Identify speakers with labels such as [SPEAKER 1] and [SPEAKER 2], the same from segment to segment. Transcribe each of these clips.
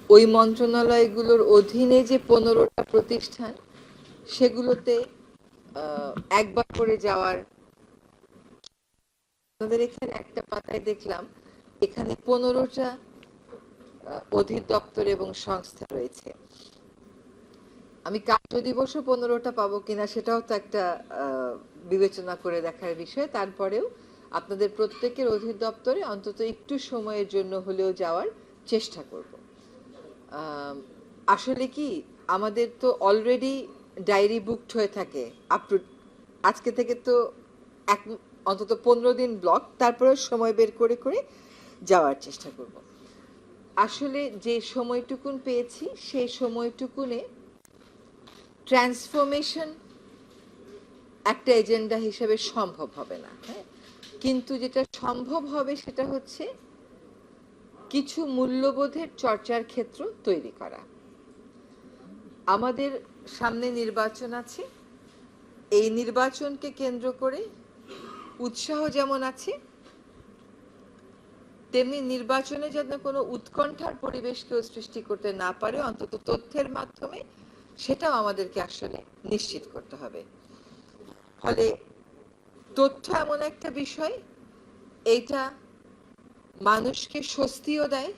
[SPEAKER 1] ওই মন্ত্রণালয়গুলোর অধীনে যে 15টা প্রতিষ্ঠান, সেগুলোতে একবার করে যাওয়ার, আমাদের এখানে একটা পাতায় দেখলাম এখানে 15টা অধিদপ্তর এবং সংস্থা রয়েছে। আমি কার্য দিবসও 15টা পাবো কিনা সেটাও তো একটা বিবেচনা করে দেখার বিষয়। তারপরেও আপনাদের প্রত্যেকের অধিদপ্তরে অন্তত একটু সময়ের জন্য হলেও যাওয়ার চেষ্টা করব। আসলে কি আমাদের তো অলরেডি ডায়েরি বুকড হয়ে থাকে আপ টু আজকে থেকে, তো অন্তত 15 দিন ব্লক, তারপরে সময় বের করে করে যাওয়ার চেষ্টা করব। আসলে যে সময়টুকুন পেয়েছি সেই সময়টুকুনে ট্রান্সফরমেশন একটা এজেন্ডা হিসেবে সম্ভব হবে না, হ্যাঁ, কিন্তু যেটা সম্ভব হবে সেটা হচ্ছে কিছু মূল্যবোধের চর্চার ক্ষেত্র তৈরি করা। আমাদের সামনে নির্বাচন আছে, এই নির্বাচনকে কেন্দ্র করে উৎসাহ যেমন আছে, তেমনি নির্বাচনে যেন কোনো উৎকণ্ঠার পরিবেশ কেউ সৃষ্টি করতে না পারে, অন্তত তথ্যের মাধ্যমে সেটাও আমাদেরকে আসলে নিশ্চিত করতে হবে। ফলে তথ্য এমন একটা বিষয়, এইটা মানুষকে স্বস্তিও দেয়,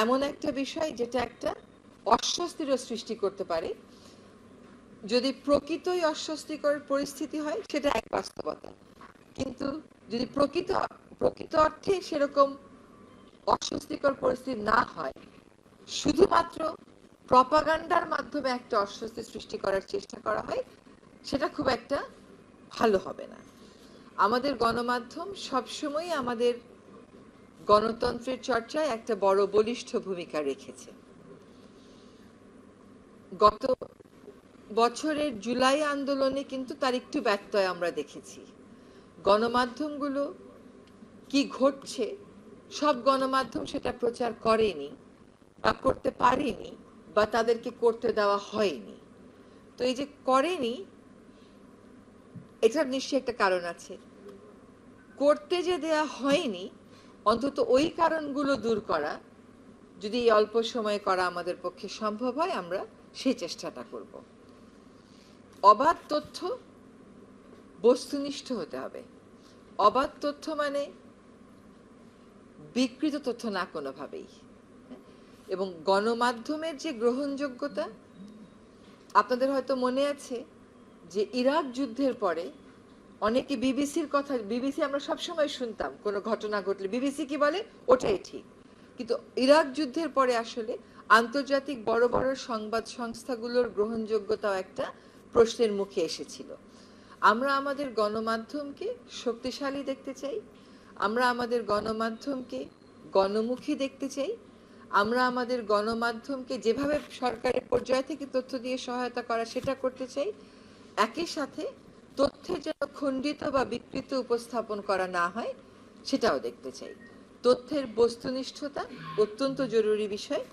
[SPEAKER 1] এমন একটা বিষয় যেটা একটা অস্বস্তিরও সৃষ্টি করতে পারে। যদি প্রকৃতই অস্বস্তিকর পরিস্থিতি হয় সেটা এক বাস্তবতা, কিন্তু যদি প্রকৃত অর্থে সেরকম অস্বস্তিকর পরিস্থিতি না হয়, শুধুমাত্র প্রপাগান্ডার মাধ্যমে একটা অস্বস্তি সৃষ্টি করার চেষ্টা করা হয়, সেটা খুব একটা ভালো হবে না। আমাদের গণমাধ্যম সবসময় আমাদের গণতন্ত্রের চর্চায় একটা বড় বলিষ্ঠ ভূমিকা রেখেছে। গত বছরের জুলাই আন্দোলনে কিন্তু তার একটু ব্যত্যয় আমরা দেখেছি। গণমাধ্যমগুলো কি ঘটছে, সব গণমাধ্যম সেটা প্রচার করেনি বা করতে পারেনি বা তাদেরকে করতে দেওয়া হয়নি। তো এই যে করেনি, এটার নিশ্চয়ই একটা কারণ আছে। করতে যে দেয়া হয়নি, অন্তত ওই কারণগুলো দূর করা যদি এই অল্প সময়ে করা আমাদের পক্ষে সম্ভব হয়, আমরা সেই চেষ্টাটা করব। অবাধ তথ্য বস্তুনিষ্ঠ হতে হবে। অবাধ তথ্য মানে বিকৃত তথ্য না কোনোভাবেই। এবং গণমাধ্যমের যে গ্রহণযোগ্যতা, আপনাদের হয়তো মনে আছে যে ইরাক যুদ্ধের পরে অনেকে বিবিসির কথা, বিবিসি আমরা সবসময় শুনতাম কোনো ঘটনা ঘটলে বিবিসি কি বলে ওটাই ঠিক, কিন্তু ইরাক যুদ্ধের পরে আসলে আন্তর্জাতিক বড় বড় সংবাদ সংস্থাগুলোর গ্রহণযোগ্যতাও একটা প্রশ্নের মুখে এসেছিল। আমরা আমাদের গণমাধ্যমকে শক্তিশালী দেখতে চাই, আমরা আমাদের গণমাধ্যমকে গণমুখী দেখতে চাই, আমরা আমাদের গণমাধ্যমকে যেভাবে সরকারের পর্যায় থেকে তথ্য দিয়ে সহায়তা করা সেটা করতে চাই। একই সাথে তথ্যের যেন খণ্ডিত বা বিকৃত উপস্থাপন করা না হয় সেটাও দেখতে চাই। তথ্যের বস্তুনিষ্ঠতা অত্যন্ত জরুরি বিষয়।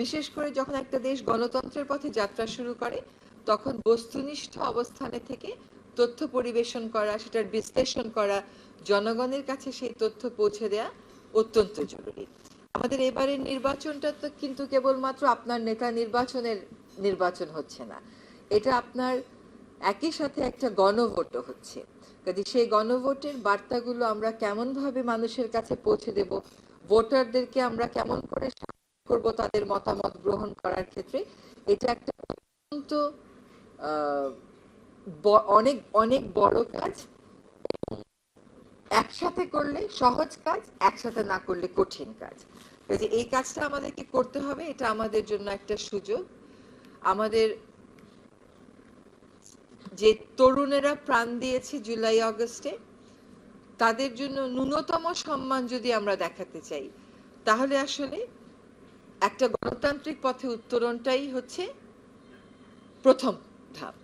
[SPEAKER 1] বিশেষ করে যখন একটা দেশ গণতন্ত্রের পথে যাত্রা শুরু করে, তখন বস্তুনিষ্ঠ অবস্থানে থেকে তথ্য পরিবেশন করা, সেটার বিশ্লেষণ করা, জনগণের কাছে সেই তথ্য পৌঁছে দেয়া অত্যন্ত জরুরি। আমাদের এবারের নির্বাচনটা তো কিন্তু কেবলমাত্র আপনার নেতা নির্বাচনের নির্বাচন হচ্ছে না, এটা আপনার একই সাথে একটা গণভোটও হচ্ছে। কাজে সেই গণভোটের বার্তাগুলো আমরা কেমন ভাবে মানুষের কাছে পৌঁছে দেব, ভোটারদেরকে আমরা কেমন করে করব তাদের মতামত গ্রহণ করার ক্ষেত্রে, এটা একটা অত্যন্ত অনেক অনেক বড় কাজ। একসাথে করলে সহজ কাজ, একসাথে না করলে কঠিন কাজ। কাজে এই কাজটা আমাদেরকে করতে হবে, এটা আমাদের জন্য একটা সুযোগ। আমাদের যে তরুণেরা প্রাণ দিয়েছে জুলাই আগস্টে, তাদের জন্য ন্যূনতম সম্মান যদি আমরা দেখাতে চাই, তাহলে আসলে একটা গণতান্ত্রিক পথে উত্তরণটাই হচ্ছে প্রথম ধাপ।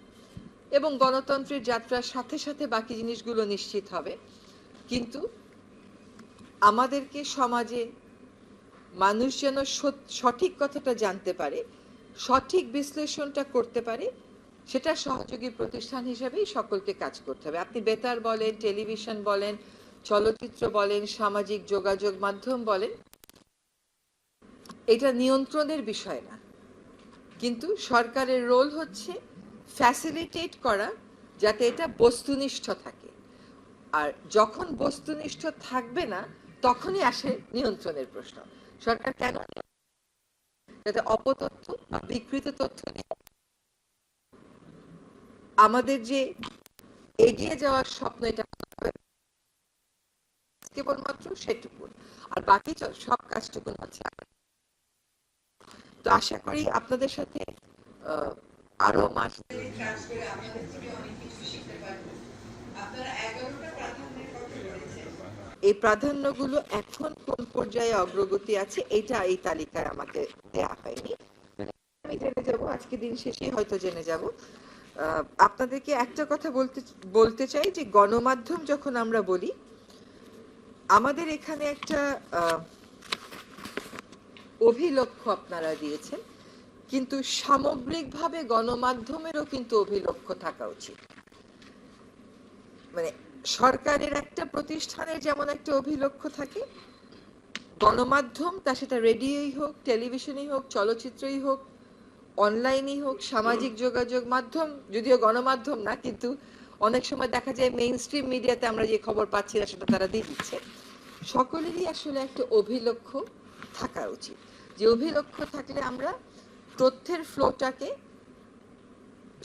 [SPEAKER 1] এবং গণতন্ত্রের যাত্রার সাথে সাথে বাকি জিনিসগুলো নিশ্চিত হবে। কিন্তু আমাদেরকে সমাজে মানুষ যেন সঠিক কথাটা জানতে পারে, সঠিক বিশ্লেষণটা করতে পারে, সেটা সহযোগী প্রতিষ্ঠান হিসেবেই সকলকে কাজ করতে হবে। আপনি বেতার বলেন, টেলিভিশন বলেন, চলচ্চিত্র বলেন, সামাজিক যোগাযোগ মাধ্যম বলেন, এটা নিয়ন্ত্রণের বিষয় না, কিন্তু সরকারের রোল হচ্ছে ফ্যাসিলিটেট করা যাতে এটা বস্তুনিষ্ঠ থাকে। আর যখন বস্তুনিষ্ঠ থাকবে না তখনই আসে নিয়ন্ত্রণের প্রশ্ন। সরকার কেন যাতে অপতথ্য বা বিকৃত তথ্য আমাদের যে এগিয়ে যাওয়ার স্বপ্ন এটা কেবলমাত্র সেটুকু, আর বাকি সব কাজটুকু হচ্ছে। তো আশা করি আপনাদের সাথে আরো মাস কাজ করে আপনাদের থেকে অনেক কিছু শিখতে পারবো। আপনারা 11টা প্রাধান্যের কথা বলেছেন, এই প্রাধান্যগুলো এখন কোন পর্যায়ে অগ্রগতি আছে এটা এই তালিকায় আমাকে দেয়া হয়নি, আমি জেনে যাব, আজকে দিন শেষে হয়তো জেনে যাব। আপনাদেরকে একটা কথা বলতে চাই যে গণমাধ্যম যখন আমরা বলি, আমাদের এখানে একটা অভিলক্ষ্য আপনারা দিয়েছেন, কিন্তু সামগ্রিকভাবে গণমাধ্যমেরও কিন্তু অভিলক্ষ্য থাকা উচিত। মানে সরকারের একটা প্রতিষ্ঠানের যেমন একটা অভিলক্ষ্য থাকে, গণমাধ্যম তা সেটা রেডিওই হোক, টেলিভিশনই হোক, চলচ্চিত্রই হোক, অনলাইনই হোক, সামাজিক যোগাযোগ মাধ্যম, যদিও গণমাধ্যম না, কিন্তু অনেক সময় দেখা যায় মেইন স্ট্রিম মিডিয়াতে আমরা যে খবর পাচ্ছি না সেটা তারা দিয়ে দিচ্ছে। সকলেরই আসলে একটা অভিলক্ষ্য থাকা উচিত, যে অভিলক্ষ্য থাকলে আমরা তথ্যের ফ্লোটাকে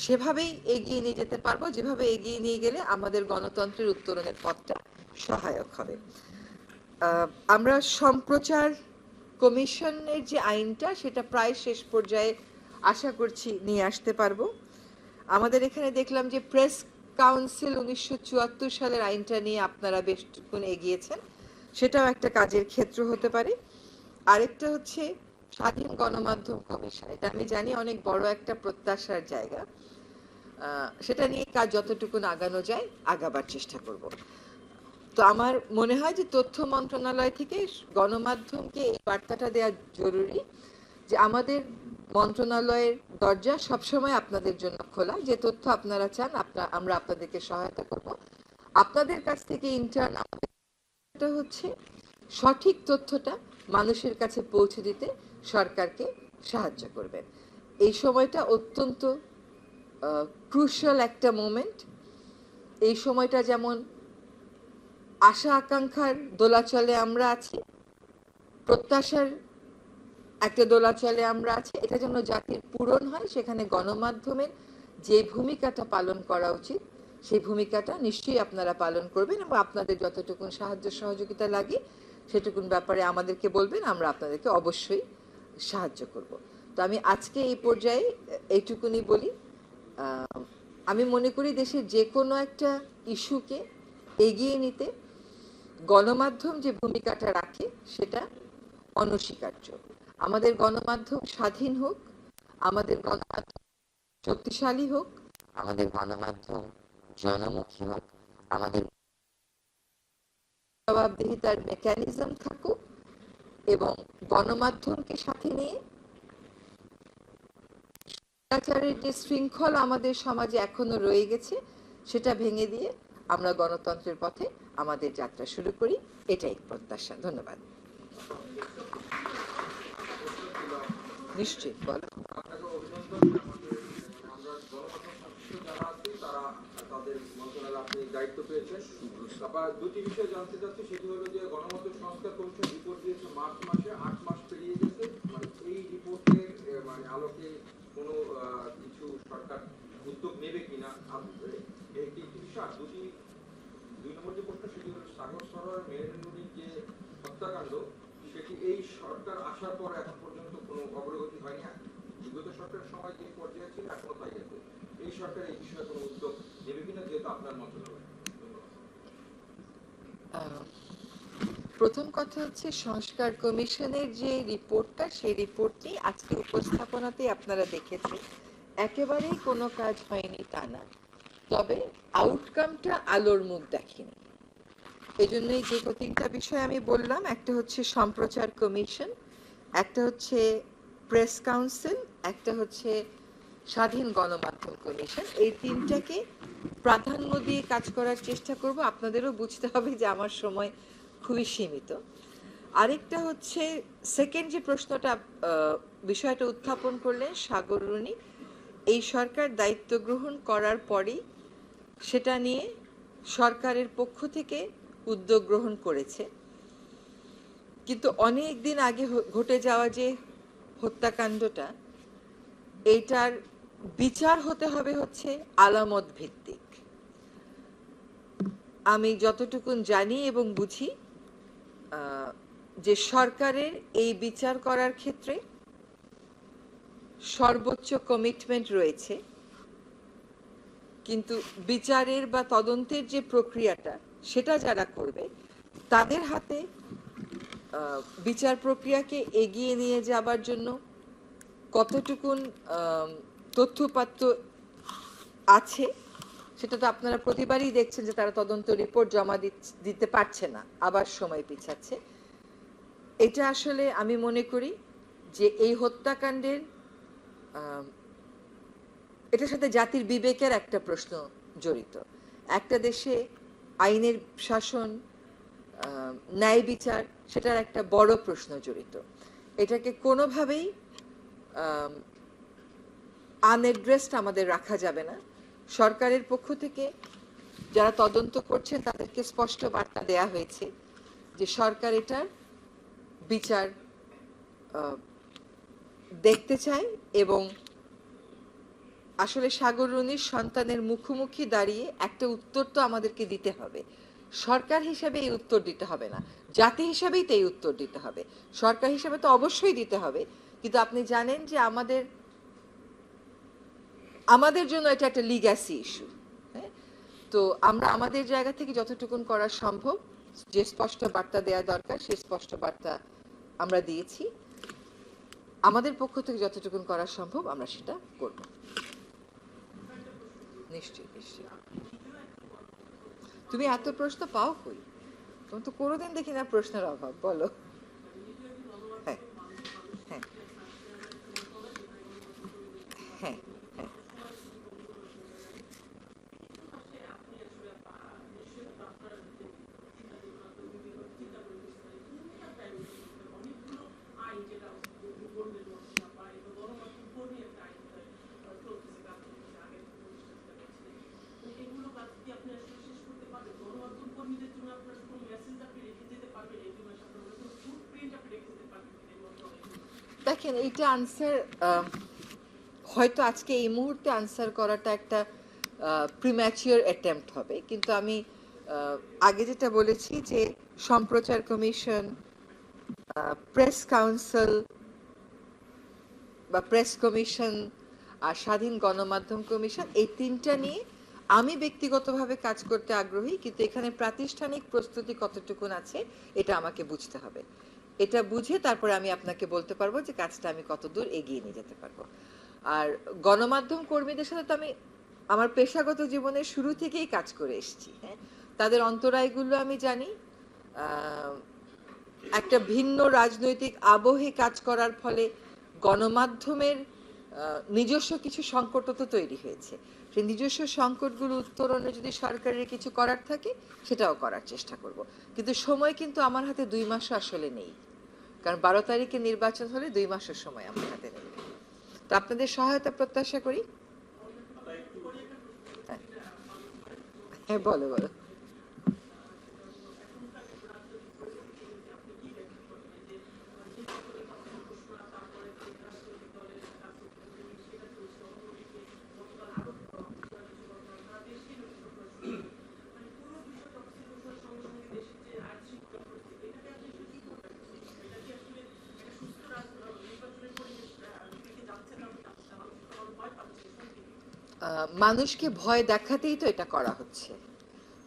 [SPEAKER 1] সেভাবেই এগিয়ে নিয়ে যেতে পারবো, যেভাবে এগিয়ে নিয়ে গেলে আমাদের গণতন্ত্রের উত্তরণের পথটা সহায়ক হবে। আমরা সম্প্রচার কমিশনের যে আইনটা সেটা প্রায় শেষ পর্যায়ে আশা করছি নিয়ে আসতে পারবো। আমাদের এখানে দেখলাম যে প্রেস কাউন্সিল 1974 সালের আইনটা নিয়ে আপনারা বেশ এগিয়েছেন, সেটাও একটা কাজের ক্ষেত্র হতে পারে। আরেকটা হচ্ছে স্বাধীন গণমাধ্যম কমিশন, এটা আমি জানি অনেক বড় একটা প্রত্যাশার জায়গা, সেটা নিয়ে কাজ যতটুকু আগানো যায় আগাবার চেষ্টা করব। তো আমার মনে হয় যে তথ্য মন্ত্রণালয় থেকে গণমাধ্যমকে এই বার্তাটা দেওয়া জরুরি যে আমাদের মন্ত্রণালয়ের দরজা সবসময় আপনাদের জন্য খোলা, যে তথ্য আপনারা চান আমরা আপনাদেরকে সহায়তা করব। আপনাদের কাছ থেকে ইন্টার্ন আমাদের হচ্ছে সঠিক তথ্যটা মানুষের কাছে পৌঁছে দিতে সরকারকে সাহায্য করবেন। এই সময়টা অত্যন্ত ক্রুশাল একটা মোমেন্ট। এই সময়টা যেমন আশা আকাঙ্ক্ষার দোলাচলে আমরা আছি, প্রত্যাশার একটা দোলাচলে আমরা আছি, এটা যেন জাতির পূরণ হয়, সেখানে গণমাধ্যমের যে ভূমিকাটা পালন করা উচিত সেই ভূমিকাটা নিশ্চয়ই আপনারা পালন করবেন, এবং আপনাদের যতটুকু সাহায্য সহযোগিতা লাগে সেটুকুন ব্যাপারে আমাদেরকে বলবেন, আমরা আপনাদেরকে অবশ্যই সাহায্য করব। তো আমি আজকে এই পর্যায়ে এইটুকুনি বলি, আমি মনে করি দেশের যে কোনো একটা ইস্যুকে এগিয়ে নিতে গণমাধ্যম যে ভূমিকাটা রাখে সেটা অনস্বীকার্য। আমাদের গণমাধ্যম স্বাধীন হোক, আমাদের গণমাধ্যম শক্তিশালী হোক, আমাদের গণমাধ্যম জনমুখী হোক, আমাদের জবাবদিহিতার মেকানিজম থাকুক, এবং গণমাধ্যমকে সাথে নিয়ে আচারের যে শৃঙ্খল আমাদের সমাজে এখনো রয়ে গেছে সেটা ভেঙে দিয়ে আমরা গণতন্ত্রের পথে আমাদের যাত্রা শুরু করি, এটাই প্রত্যাশা। ধন্যবাদ। নিশ্চয়ই বলো।
[SPEAKER 2] দায়িত্ব পেয়েছেন, তারপর দুটি বিষয় জানতে চাচ্ছি, সেটি হলো যে গণমাধ্যম সংস্কার কমিশন রিপোর্ট দিয়েছে মার্চ মাসে, 8 মাস পেরিয়ে গেছে, মানে এই রিপোর্টের মানে আলোকে কোনো কিছু সরকার উদ্যোগ নেবে কিনা একটি বিষয়। দুই নম্বর যে প্রশ্ন সেটি হলো সাগর সরোয়ার মেহেরুদ্দিনের যে হত্যাকাণ্ড, সেটি এই সরকার আসার পর এখন পর্যন্ত কোনো অগ্রগতি হয়নি। বিগত সরকারের সময় যে পর্যায়ে ছিল এখনো তাই আছে। এই সরকার এই বিষয়ে কোনো উদ্যোগ নেবে কিনা, যেহেতু আপনার মন্ত্রণালয়।
[SPEAKER 1] প্রথম কথা হচ্ছে সংস্কার কমিশনের যে রিপোর্টটা, সেই রিপোর্টটি আজকে উপস্থাপনাতে আপনারা দেখেছেন, একেবারেই কোনো কাজ হয়নি তা না, তবে আউটকামটা আলোর মুখ দেখেনি। এই জন্যই যে তিনটা বিষয় আমি বললাম, একটা হচ্ছে সম্প্রচার কমিশন, একটা হচ্ছে প্রেস কাউন্সিল, একটা হচ্ছে স্বাধীন গণমাধ্যম কমিশন, এই তিনটাকে প্রাধান্য দিয়ে কাজ করার চেষ্টা করব। আপনাদেরও বুঝতে হবে যে আমার সময় খুবই সীমিত। আরেকটা হচ্ছে সেকেন্ড যে প্রশ্নটা বিষয়টা উত্থাপন করলেন সাগর রুনি, এই সরকার দায়িত্ব গ্রহণ করার পরেই সেটা নিয়ে সরকারের পক্ষ থেকে উদ্যোগ গ্রহণ করেছে, কিন্তু অনেক দিন আগে ঘটে যাওয়া যে হত্যাকাণ্ডটা, এইটার বিচার হতে হবে হচ্ছে আলামত ভিত্তিক। আমি যতটুকুন জানি এবং বুঝি যে সরকারের এই বিচার করার ক্ষেত্রে সর্বোচ্চ কমিটমেন্ট রয়েছে, কিন্তু বিচারের বা তদন্তের যে প্রক্রিয়াটা সেটা যারা করবে তাদের হাতে বিচার প্রক্রিয়াকে এগিয়ে নিয়ে যাবার জন্য কতটুকুন তথ্যপাত্র আছে সেটা তো আপনারা প্রতিবারই দেখছেন যে তারা তদন্ত রিপোর্ট জমা দিতে পারছে না, আবার সময় পিছাচ্ছে। এটা আসলে আমি মনে করি যে এই হত্যাকাণ্ডের এটার সাথে জাতির বিবেকের একটা প্রশ্ন জড়িত। একটা দেশে আইনের শাসন, ন্যায় বিচার, সেটার একটা বড় প্রশ্ন জড়িত। এটাকে কোনোভাবেই আনএড্রেসড আমাদের রাখা যাবে না। সরকারের পক্ষ থেকে যারা তদন্ত করছেন তাদেরকে স্পষ্ট বার্তা দেয়া হয়েছে যে সরকার এটার বিচার দেখতে চায়, এবং আসলে সাগর রুনির সন্তানের মুখোমুখি দাঁড়িয়ে একটা উত্তর তো আমাদেরকে দিতে হবে। সরকার হিসেবে এই উত্তর দিতে হবে না, জাতি হিসেবেই তো এই উত্তর দিতে হবে। সরকার হিসেবে তো অবশ্যই দিতে হবে, কিন্তু আপনি জানেন যে আমাদের জন্য এটা একটা লিগ্যাসি ইস্যু। হ্যাঁ, তো আমরা আমাদের জায়গা থেকে যতটুকুন করা সম্ভব, যে স্পষ্ট বার্তা দেওয়া দরকার সেই স্পষ্ট বার্তা আমরা দিয়েছি। আমাদের পক্ষ থেকে যতটুকুন করা সম্ভব আমরা সেটা করব। নিশ্চয়ই নিশ্চয়ই। তুমি এত প্রশ্ন পাও কই? তুমি তো কোনোদিন দেখি না প্রশ্নের অভাব। বলো। হ্যাঁ হ্যাঁ হ্যাঁ হ্যাঁ। দেখেন, এইটা আনসার হয়তো আজকে এই মুহূর্তে আনসার করাটা একটা প্রিম্যাচিওর অ্যাটেম্প্ট হবে, কিন্তু আমি আগে যেটা বলেছি যে সম্প্রচার কমিশন, প্রেস কাউন্সিল বা প্রেস কমিশন আর স্বাধীন গণমাধ্যম কমিশন, এই তিনটা নিয়ে আমি ব্যক্তিগতভাবে কাজ করতে আগ্রহী, কিন্তু এখানে প্রাতিষ্ঠানিক প্রস্তুতি কতটুকুন আছে এটা আমাকে বুঝতে হবে। এটা বুঝে তারপরে আমি আপনাকে বলতে পারবো যে কাজটা আমি কতদূর এগিয়ে নিয়ে যেতে পারবো। আর গণমাধ্যম কর্মীদের সাথে তো আমি আমার পেশাগত জীবনের শুরু থেকেই কাজ করে এসেছি। হ্যাঁ, তাদের অন্তরায়গুলো আমি জানি। একটা ভিন্ন রাজনৈতিক আবহে কাজ করার ফলে গণমাধ্যমের নিজস্ব কিছু সংকট তো তৈরি হয়েছে। সেই নিজস্ব সংকটগুলো উত্তরণে যদি সরকারের কিছু করার থাকে সেটাও করার চেষ্টা করব, কিন্তু সময় কিন্তু আমার হাতে 2 মাসও আসলে নেই, কারণ 12 তারিখে নির্বাচন হলে 2 মাসের সময় আমার হাতে নেই। তো আপনাদের সহায়তা প্রত্যাশা করি। হ্যাঁ বলো বলো। মানুষকে ভয় দেখাতেই তো এটা করা হচ্ছে।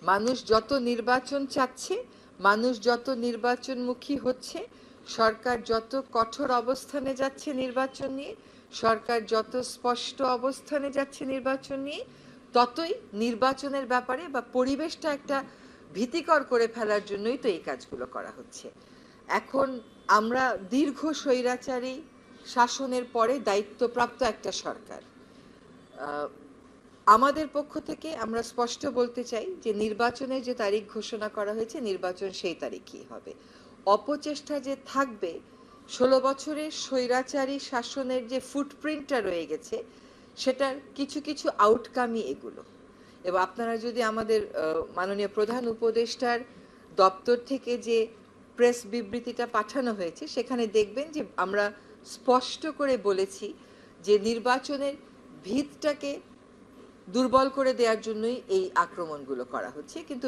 [SPEAKER 1] মানুষ যত নির্বাচন চাচ্ছে, মানুষ যত নির্বাচনমুখী হচ্ছে, সরকার যত কঠোর অবস্থানে যাচ্ছে নির্বাচন নিয়ে, সরকার যত স্পষ্ট অবস্থানে যাচ্ছে নির্বাচন নিয়ে, ততই নির্বাচনের ব্যাপারে বা পরিবেশটা একটা ভীতিকর করে ফেলার জন্যই তো এই কাজগুলো করা হচ্ছে। এখন আমরা দীর্ঘ স্বৈরাচারী শাসনের পরে দায়িত্বপ্রাপ্ত একটা সরকার। আমাদের পক্ষ থেকে আমরা স্পষ্ট বলতে চাই যে নির্বাচনের যে তারিখ ঘোষণা করা হয়েছে, নির্বাচন সেই তারিখই হবে। অপচেষ্টা যে থাকবে, 16 বছরের স্বৈরাচারী শাসনের যে ফুটপ্রিন্টটা রয়ে গেছে, সেটার কিছু কিছু আউটকামই এগুলো। এবং আপনারা যদি আমাদের মাননীয় প্রধান উপদেষ্টার দপ্তর থেকে যে প্রেস বিবৃতিটা পাঠানো হয়েছে, সেখানে দেখবেন যে আমরা স্পষ্ট করে বলেছি যে নির্বাচনের ভিতটাকে দুর্বল করে দেওয়ার জন্যই এই আক্রমণগুলো করা হচ্ছে। কিন্তু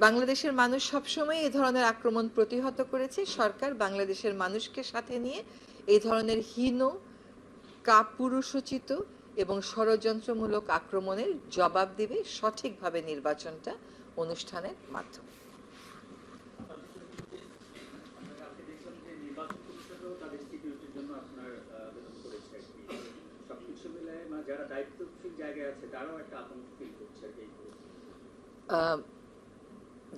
[SPEAKER 1] বাংলাদেশের মানুষ সবসময় এই ধরনের আক্রমণ প্রতিহত করেছে। সরকার বাংলাদেশের মানুষকে সাথে নিয়ে এই ধরনের হীন, কাপুরুষোচিত এবং ষড়যন্ত্রমূলক আক্রমণের জবাব দিবে সঠিকভাবে নির্বাচনটা অনুষ্ঠানের মাধ্যমে।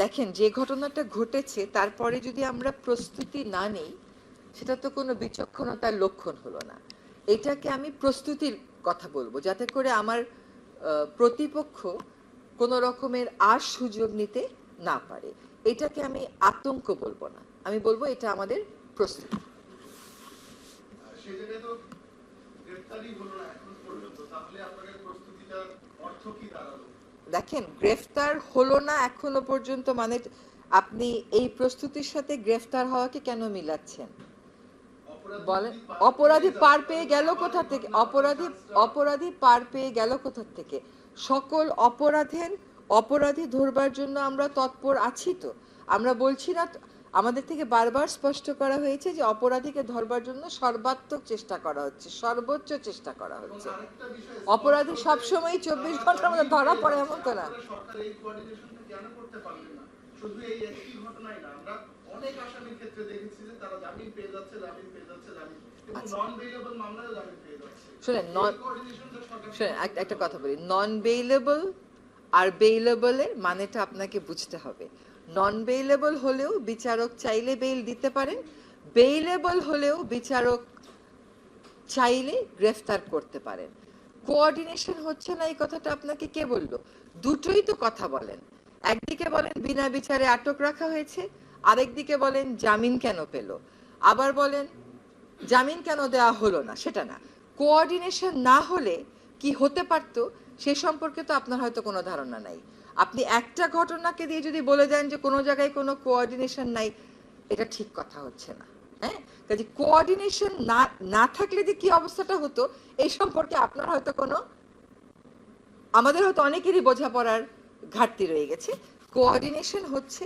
[SPEAKER 1] দেখেন, যে ঘটনাটা ঘটেছে তারপরে যদি আমরা প্রস্তুতি না নেই, সেটা তো কোনো বিচক্ষণতার লক্ষণ হলো না। এটাকে আমি প্রস্তুতির কথা বলবো, যাতে করে আমার প্রতিপক্ষ কোনো রকমের আর সুযোগ নিতে না পারে। এটাকে আমি আতঙ্ক বলবো না, আমি বলবো এটা আমাদের প্রস্তুতি। দেখেন, গ্রেফতার হলো না এখনো পর্যন্ত, মানে আপনি এই প্রস্তুতির সাথে গ্রেফতার হওয়াকে কেন মিলাচ্ছেন বলেন? অপরাধী পার পেয়ে গেল কোথা থেকে? অপরাধী পার পেয়ে গেল কোথা থেকে? সকল অপরাধী ধরবার জন্য আমরা তৎপর আছি। তো আমরা বলছি না, আমাদের থেকে বারবার স্পষ্ট করা হয়েছে যে অপরাধীকে ধরবার জন্য সর্বাত্মক চেষ্টা করা হচ্ছে, সর্বোচ্চ চেষ্টা করা হচ্ছে। অপরাধী সবসময় 24 ঘন্টার মধ্যে ধরা পড়ে এমন তো না। শুধু এই একটি ঘটনাই না, আমরা অনেক আসামির ক্ষেত্রে দেখেছি যে তারা জামিন পেয়ে যাচ্ছে এবং নন বেইলেবল মামলায় জামিন পেয়ে যাচ্ছে। শুনেন, একটা কথা বলি, নন বেইলেবল আর বেইলেবলের মানেটা আপনাকে বুঝতে হবে। নন বেইলেবল হলেও বিচারক চাইলে বেইল দিতে পারেন, বেইলেবল হলেও বিচারক চাইলে গ্রেফতার করতে পারেন। কোঅর্ডিনেশন হচ্ছে না, এই কথাটা আপনাকে কে বললো? দুটোই তো কথা বলেন। একদিকে বলেন বিনা বিচারে আটক রাখা হয়েছে, আরেকদিকে বলেন জামিন কেন পেল, আবার বলেন জামিন কেন দেওয়া হলো না। সেটা না, কোঅর্ডিনেশন না হলে কি হতে পারতো সে সম্পর্কে তো আপনার হয়তো কোনো ধারণা নাই। আপনি একটা ঘটনাকে দিয়ে যদি বলে দেন যে কোনো জায়গায় কোনো কোঅর্ডিনেশন নাই, এটা ঠিক কথা হচ্ছে না। হ্যাঁ, কাজে কোঅর্ডিনেশন না থাকলে যে কি অবস্থাটা হতো এই সম্পর্কে আপনার হয়তো আমাদের হয়তো অনেকেরই বোঝাপড়ার ঘাটতি রয়ে গেছে। কোঅর্ডিনেশন হচ্ছে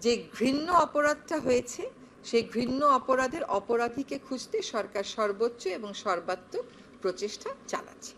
[SPEAKER 1] যে ঘৃণ্য অপরাধটা হয়েছে, সেই ঘৃণ্য অপরাধের অপরাধীকে খুঁজতে সরকার সর্বোচ্চ এবং সর্বাত্মক প্রচেষ্টা চালাচ্ছে।